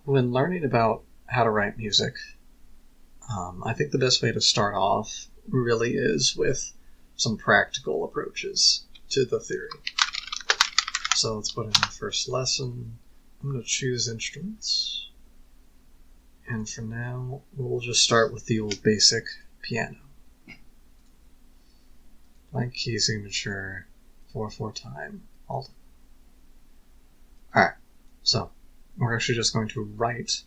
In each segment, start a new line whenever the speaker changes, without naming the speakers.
When learning about how to write music, I think the best way to start off really is with some practical approaches to the theory. So let's put in the first lesson. I'm going to choose instruments. And for now, we'll just start with the old basic piano. Blank key signature, 4/4 time, alt. Alright, so we're actually just going to write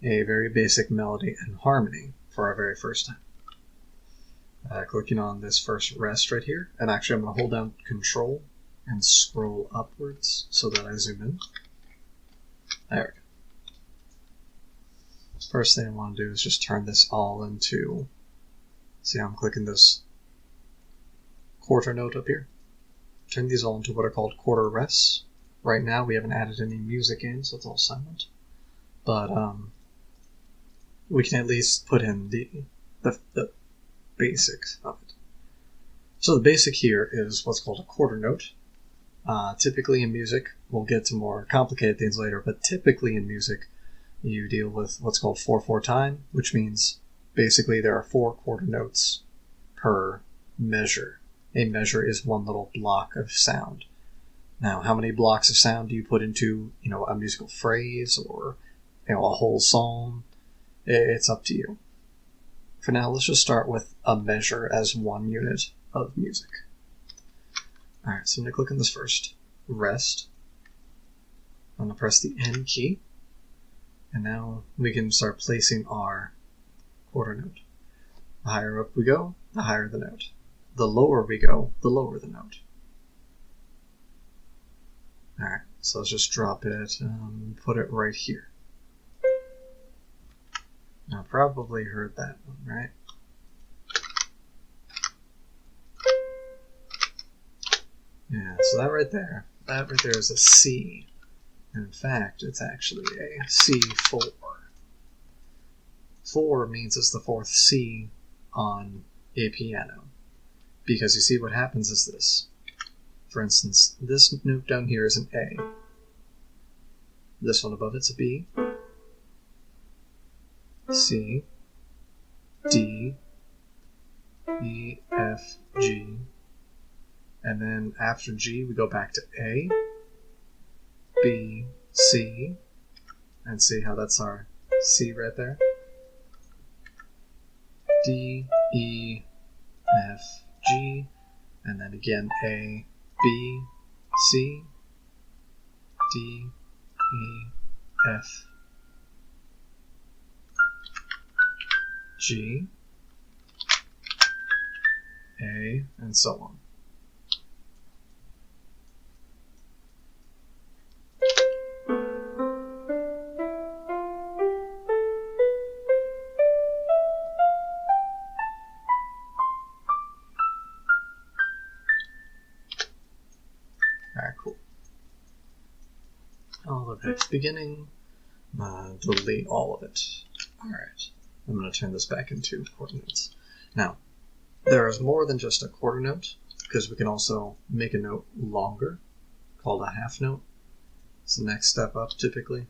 a very basic melody and harmony for our very first time. Clicking on this first rest right here, and actually I'm going to hold down Control and scroll upwards so that I zoom in. There we go. First thing I want to do is just turn this all into, see how I'm clicking this quarter note up here? Turn these all into what are called quarter rests. Right now we haven't added any music in, so it's all silent. But we can at least put in the basics of it. So the basic here is what's called a quarter note. Typically in music, we'll get to more complicated things later, but typically in music, you deal with what's called 4/4 time, which means basically there are 4 quarter notes per measure. A measure is one little block of sound. Now, how many blocks of sound do you put into, a musical phrase or, a whole song? It's up to you. For now, let's just start with a measure as one unit of music. Alright, so I'm going to click on this first rest. I'm going to press the N key. And now we can start placing our quarter note. The higher up we go, the higher the note. The lower we go, the lower the note. Alright, so let's just drop it and put it right here. Now, probably heard that one, right? Yeah, so that right there is a C. And in fact, it's actually a C4. 4 means it's the 4th C on a piano. Because you see what happens is this. For instance, this note down here is an A. This one above it's a B. C, D, E, F, G. And then after G, we go back to A, B, C, and see how that's our C right there? D, E, F, G, and then again A, B, C, D, E, F, G, A, and so on. Alright, cool. All of it's beginning. Delete all of it. Alright. I'm going to turn this back into quarter notes. Now, there is more than just a quarter note, because we can also make a note longer, called a half note. It's the next step up, typically,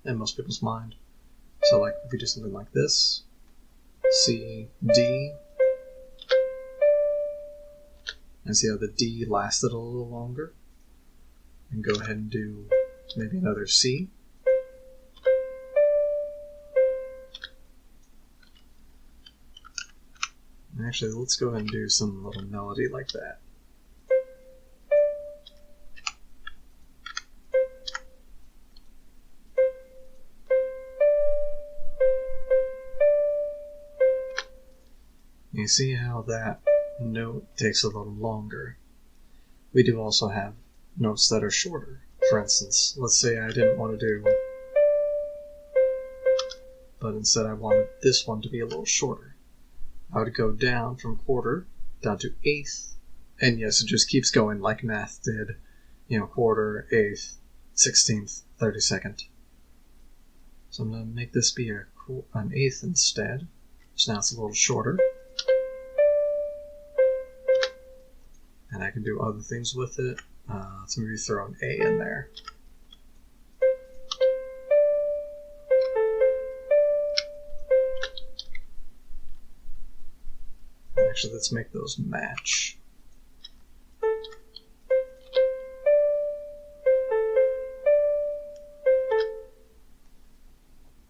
in most people's mind. So, like, if we do something like this, C, D, and see how the D lasted a little longer, and go ahead and do maybe another C. Actually, let's go ahead and do some little melody like that. You see how that note takes a little longer. We do also have notes that are shorter. For instance, let's say I didn't want to do, but instead I wanted this one to be a little shorter. I would go down from quarter down to eighth, and yes, it just keeps going like math did, quarter, eighth, 16th, 32nd. So I'm going to make this be an eighth instead, so now it's a little shorter. And I can do other things with it. Let's maybe throw an A in there. Actually, let's make those match.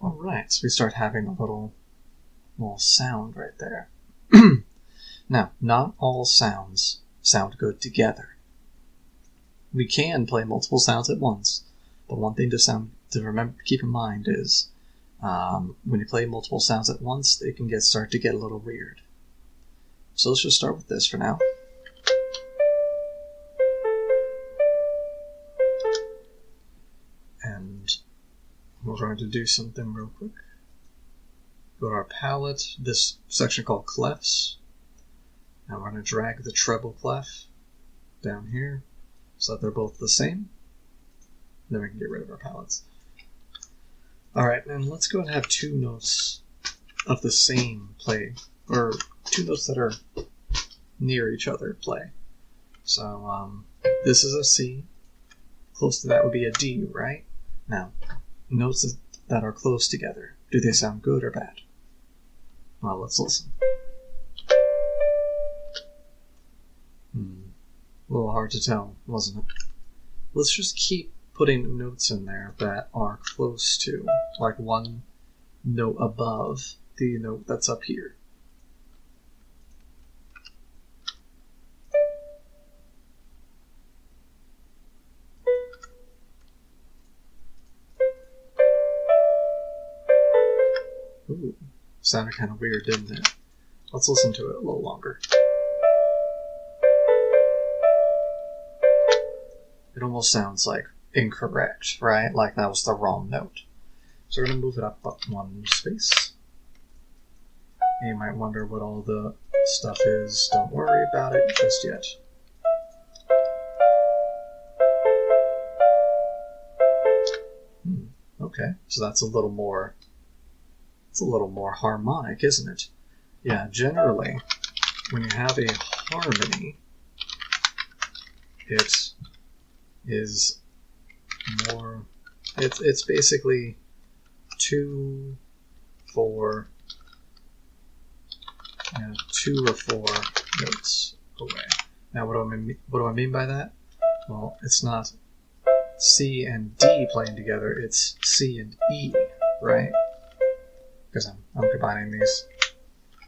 Alright, so we start having a little sound right there. Now, not all sounds sound good together. We can play multiple sounds at once, but one thing to keep in mind is when you play multiple sounds at once, they can start to get a little weird. So let's just start with this for now. And we're going to do something real quick. Go to our palette, this section called clefs. Now we're going to drag the treble clef down here so that they're both the same. Then we can get rid of our palettes. Alright, and let's go and have two notes of the same play, or two notes that are near each other play. So this is a C. Close to that would be a D, right? Now, notes that are close together, do they sound good or bad? Well, let's listen. A little hard to tell, wasn't it? Let's just keep putting notes in there that are close to, like one note above the note that's up here. Ooh, sounded kind of weird, didn't it? Let's listen to it a little longer. It almost sounds like incorrect, right? Like that was the wrong note. So we're going to move it up one space. And you might wonder what all the stuff is. Don't worry about it just yet. Okay, so that's a little more harmonic, isn't it? Yeah, generally, when you have a harmony, it is more, it's basically 2 or 4 notes away. Now, what do I mean by that? Well, it's not C and D playing together, it's C and E, right? Because I'm combining these.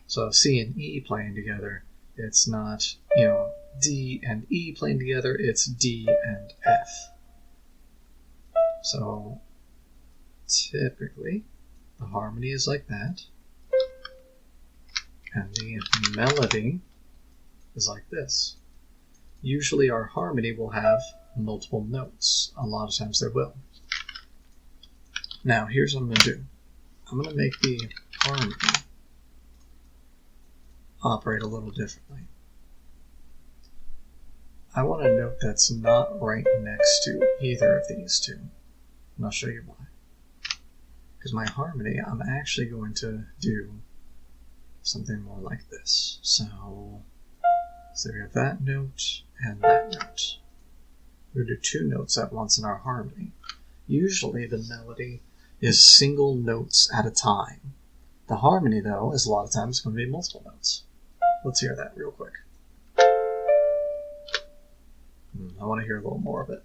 So C and E playing together, it's not, D and E playing together, it's D and F. So typically the harmony is like that, and the melody is like this. Usually our harmony will have multiple notes. A lot of times they will. Now here's what I'm going to do. I'm going to make the harmony operate a little differently. I want a note that's not right next to either of these two. And I'll show you why. Because my harmony, I'm actually going to do something more like this. So we have that note and that note. We're going to do 2 notes at once in our harmony. Usually the melody is single notes at a time. The harmony, though, is a lot of times going to be multiple notes. Let's hear that real quick. I want to hear a little more of it.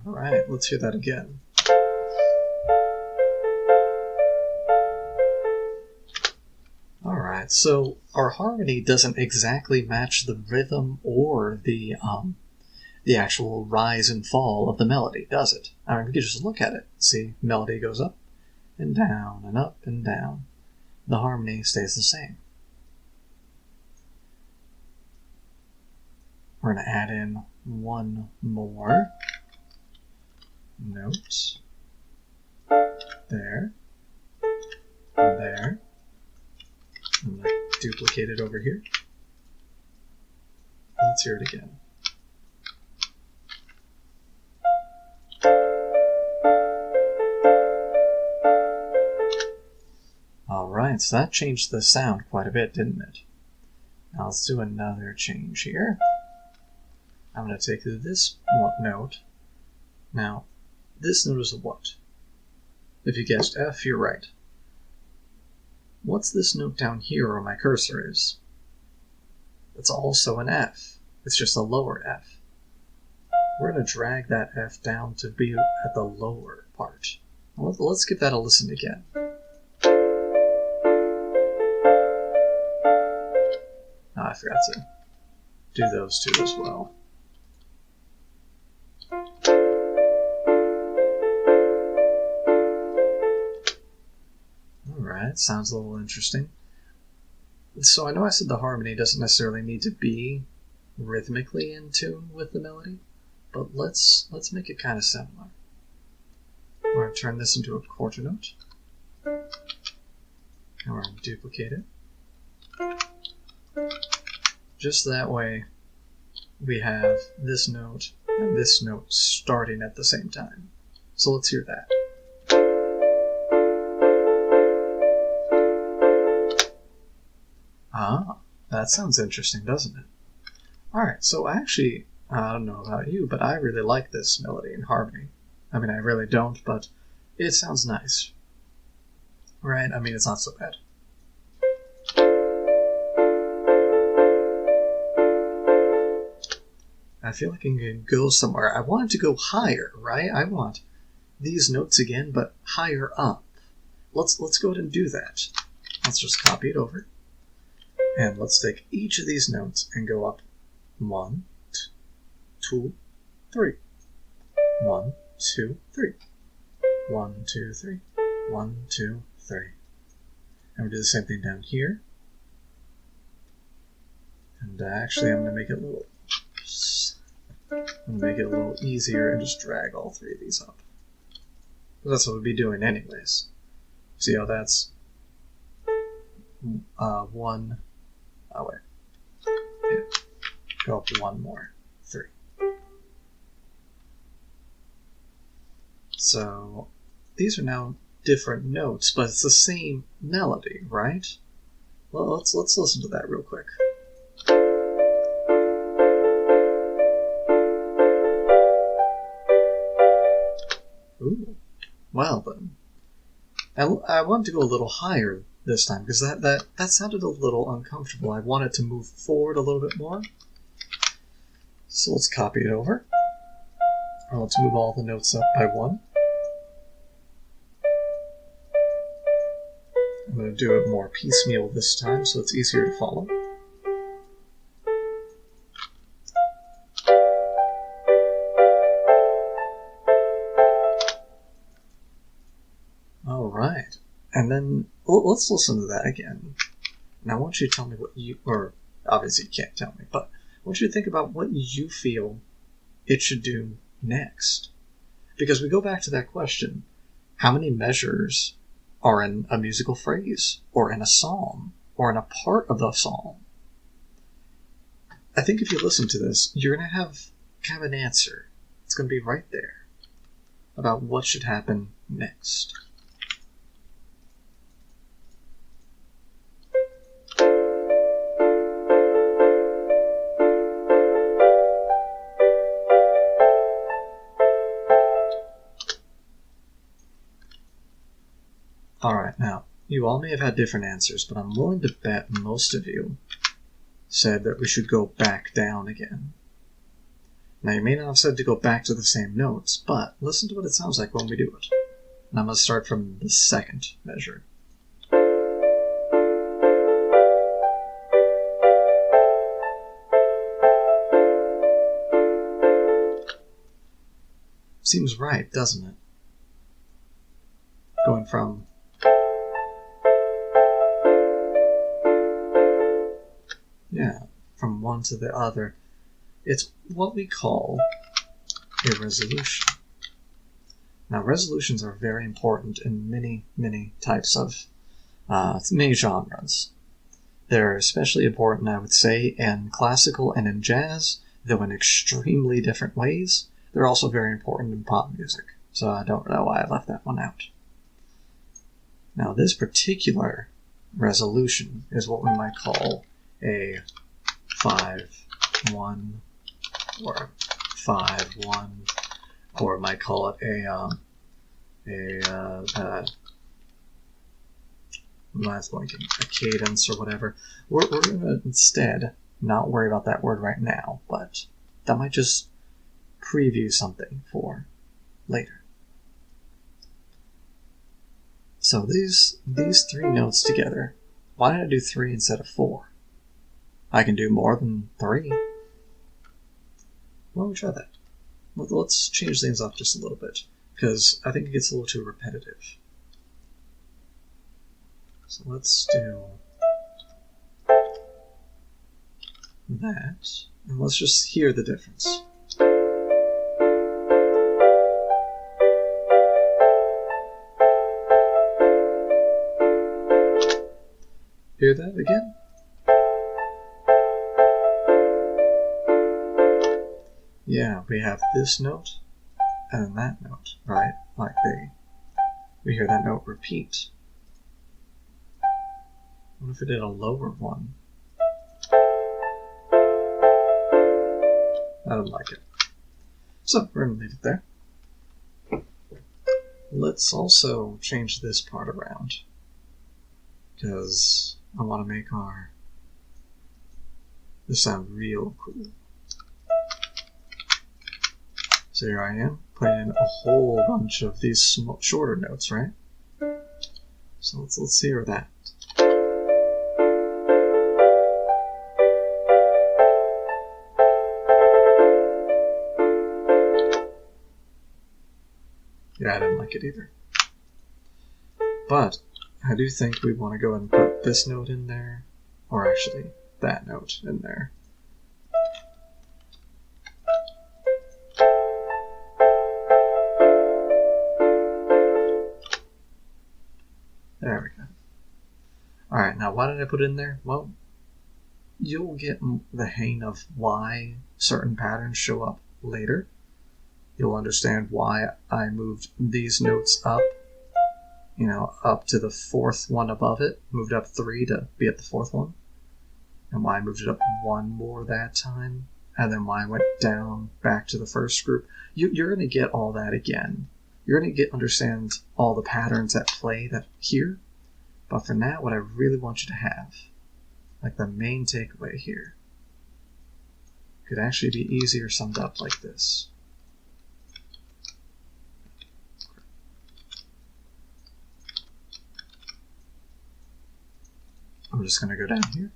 All right, let's hear that again. All right, so our harmony doesn't exactly match the rhythm or the actual rise and fall of the melody, does it? I mean, we can just look at it. See, melody goes up and down and up and down. The harmony stays the same. We're going to add in one more note. There. And there. I'm going to duplicate it over here. Let's hear it again. Alright, so that changed the sound quite a bit, didn't it? Now let's do another change here. I'm going to take this note. Now, this note is a what? If you guessed F, you're right. What's this note down here where my cursor is? It's also an F. It's just a lower F. We're going to drag that F down to be at the lower part. Let's give that a listen again. I forgot to do those two as well. Alright, sounds a little interesting. So I know I said the harmony doesn't necessarily need to be rhythmically in tune with the melody, but let's make it kind of similar. We're going to turn this into a quarter note, and we're going to duplicate it. Just that way we have this note and this note starting at the same time. So let's hear that. Ah, that sounds interesting, doesn't it? Alright, so actually, I don't know about you, but I really like this melody and harmony. I mean, I really don't, but it sounds nice. Right? I mean, it's not so bad. I feel like I can go somewhere. I want it to go higher, right? I want these notes again, but higher up. Let's go ahead and do that. Let's just copy it over. And let's take each of these notes and go up 1, 2, 3. 1, 2, 3. 1, 2, 3. 1, 2, 3. And we do the same thing down here. And actually, I'm going to make it a little easier and just drag all three of these up. That's what we'll be doing anyways. See how that's 1. Oh wait. Yeah. Go up 1 more. 3. So these are now different notes, but it's the same melody, right? Well, let's listen to that real quick. Ooh. Well then. I wanted to go a little higher this time because that sounded a little uncomfortable. I wanted to move forward a little bit more. So let's copy it over. Or let's move all the notes up by 1. I'm going to do it more piecemeal this time so it's easier to follow. Alright, and then let's listen to that again. Now I want you to tell me what or obviously you can't tell me, but I want you to think about what you feel it should do next. Because we go back to that question, how many measures are in a musical phrase, or in a psalm, or in a part of the psalm? I think if you listen to this, you're going to have kind of an answer. It's going to be right there about what should happen next. Alright, now, you all may have had different answers, but I'm willing to bet most of you said that we should go back down again. Now, you may not have said to go back to the same notes, but listen to what it sounds like when we do it. And I'm going to start from the second measure. Seems right, doesn't it? Going from from one to the other. It's what we call a resolution. Now, resolutions are very important in many types of, many genres. They're especially important, I would say, in classical and in jazz, though in extremely different ways. They're also very important in pop music, so I don't know why I left that one out. Now, this particular resolution is what we might call a 5-1 or 5/1, or I might call it a cadence or whatever. We're going to instead not worry about that word right now, but that might just preview something for later. So these three notes together, why did I do 3 instead of 4? I can do more than 3. Why don't we try that? Let's change things up just a little bit, because I think it gets a little too repetitive. So let's do that, and let's just hear the difference. Hear that again? Yeah, we have this note and then that note, right? Like we hear that note repeat. What if we did a lower one? I don't like it. So we're going to leave it there. Let's also change this part around, because I want to make this sound real cool. So here I am, putting in a whole bunch of these shorter notes, right? So let's hear that. Yeah, I didn't like it either. But I do think we want to go ahead and put this note in there, or actually that note in there. There we go. Alright, now why did I put it in there? Well, you'll get the hang of why certain patterns show up later. You'll understand why I moved these notes up, up to the 4th one above it, moved up 3 to be at the 4th one, and why I moved it up 1 more that time, and then why I went down back to the first group. You're going to get all that again. You're going to understand all the patterns at play that here, but for now, what I really want you to have, like the main takeaway here, could actually be easier summed up like this. I'm just going to go down here.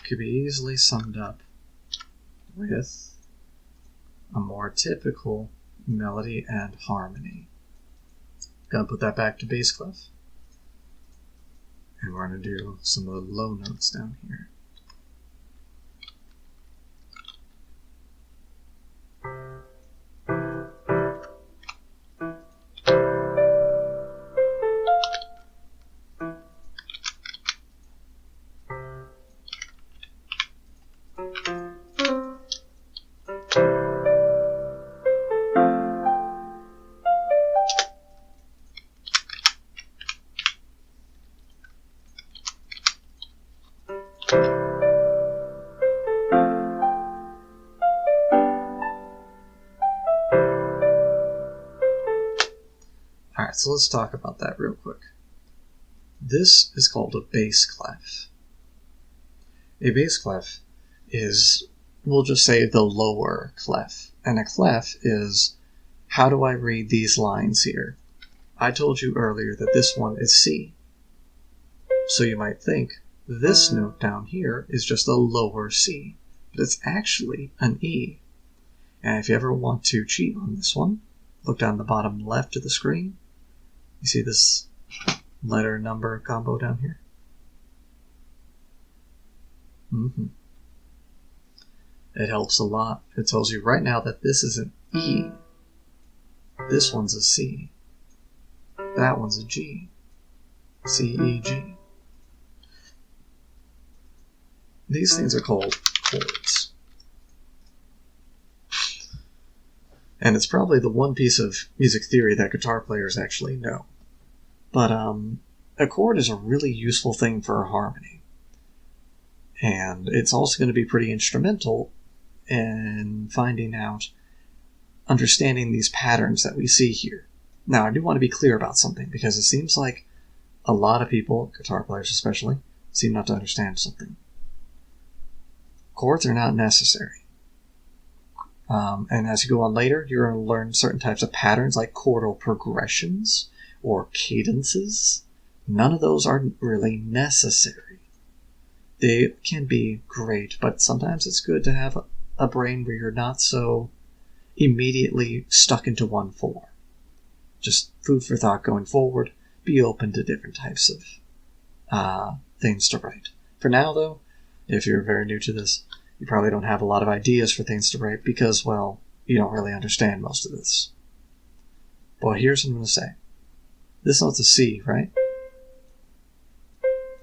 Could be easily summed up with a more typical melody and harmony. Gonna put that back to bass clef. And we're going to do some of the low notes down here. Alright, so let's talk about that real quick. This is called a bass clef. A bass clef is, we'll just say, the lower clef. And a clef is, how do I read these lines here? I told you earlier that this one is C. So you might think this note down here is just a lower C, but it's actually an E. And if you ever want to cheat on this one, look down the bottom left of the screen. You see this letter number combo down here? It helps a lot. It tells you right now that this is an E. This one's a C. That one's a G. C, E, G. These things are called chords. And it's probably the one piece of music theory that guitar players actually know. But a chord is a really useful thing for harmony. And it's also going to be pretty instrumental in finding out, understanding these patterns that we see here. Now, I do want to be clear about something, because it seems like a lot of people, guitar players especially, seem not to understand something. Chords are not necessary. And as you go on later, you're going to learn certain types of patterns like chordal progressions or cadences. None of those are really necessary. They can be great, but sometimes it's good to have a brain where you're not so immediately stuck into one form. Just food for thought going forward. Be open to different types of things to write. For now, though, if you're very new to this, you probably don't have a lot of ideas for things to write because, well, you don't really understand most of this. But here's what I'm going to say. This note's a C, right?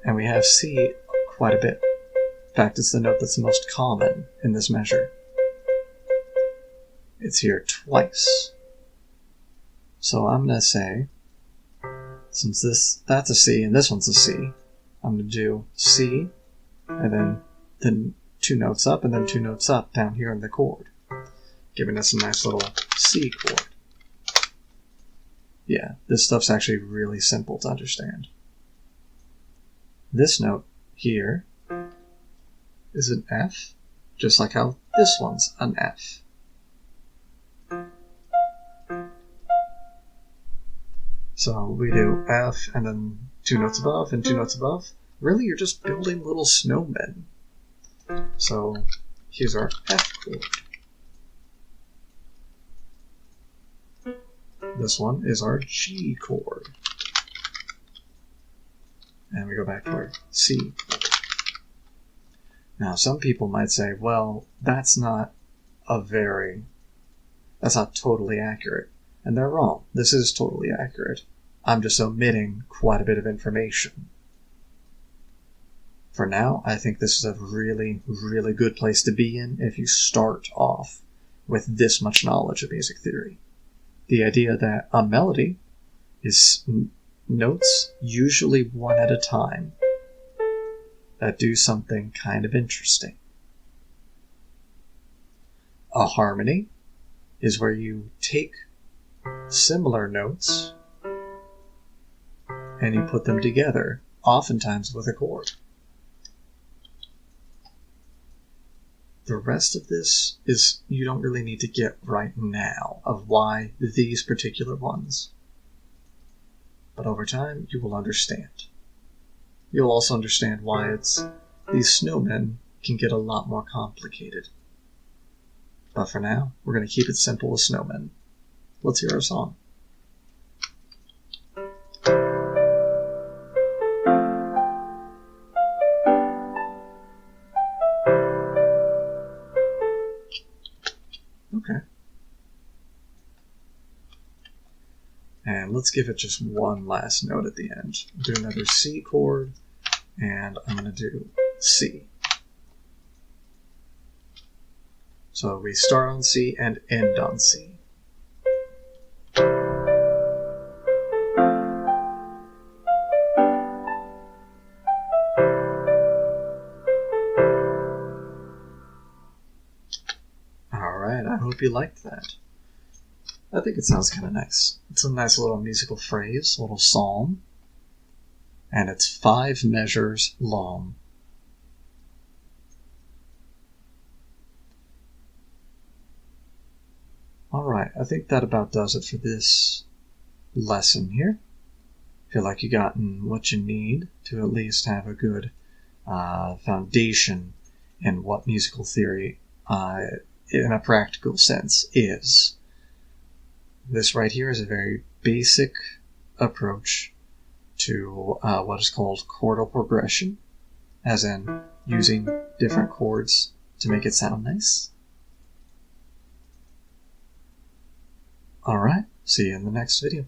And we have C quite a bit. In fact, it's the note that's the most common in this measure. It's here twice. So I'm going to say, since that's a C and this one's a C, I'm going to do C and then 2 notes up and then 2 notes up down here in the chord, giving us a nice little C chord. Yeah, this stuff's actually really simple to understand. This note here is an F, just like how this one's an F. So we do F and then 2 notes above and 2 notes above. Really, you're just building little snowmen. So here's our F chord. This one is our G chord. And we go back to our C chord. Now, some people might say, well, that's not totally accurate. And they're wrong. This is totally accurate. I'm just omitting quite a bit of information. For now, I think this is a really, really good place to be in if you start off with this much knowledge of music theory. The idea that a melody is notes, usually one at a time, that do something kind of interesting. A harmony is where you take similar notes and you put them together, oftentimes with a chord. The rest of this is you don't really need to get right now of why these particular ones. But over time, you will understand. You'll also understand why these snowmen can get a lot more complicated. But for now, we're going to keep it simple with snowmen. Let's hear our song. Okay. And let's give it just one last note at the end. Do another C chord, and I'm going to do C. So we start on C and end on C. Alright, I hope you liked that. I think it sounds kind of nice. It's a nice little musical phrase, a little psalm. And it's 5 measures long. Alright, I think that about does it for this lesson here. I feel like you've gotten what you need to at least have a good foundation in what musical theory in a practical sense is. This right here is a very basic approach to what is called chordal progression, as in using different chords to make it sound nice. Alright, see you in the next video.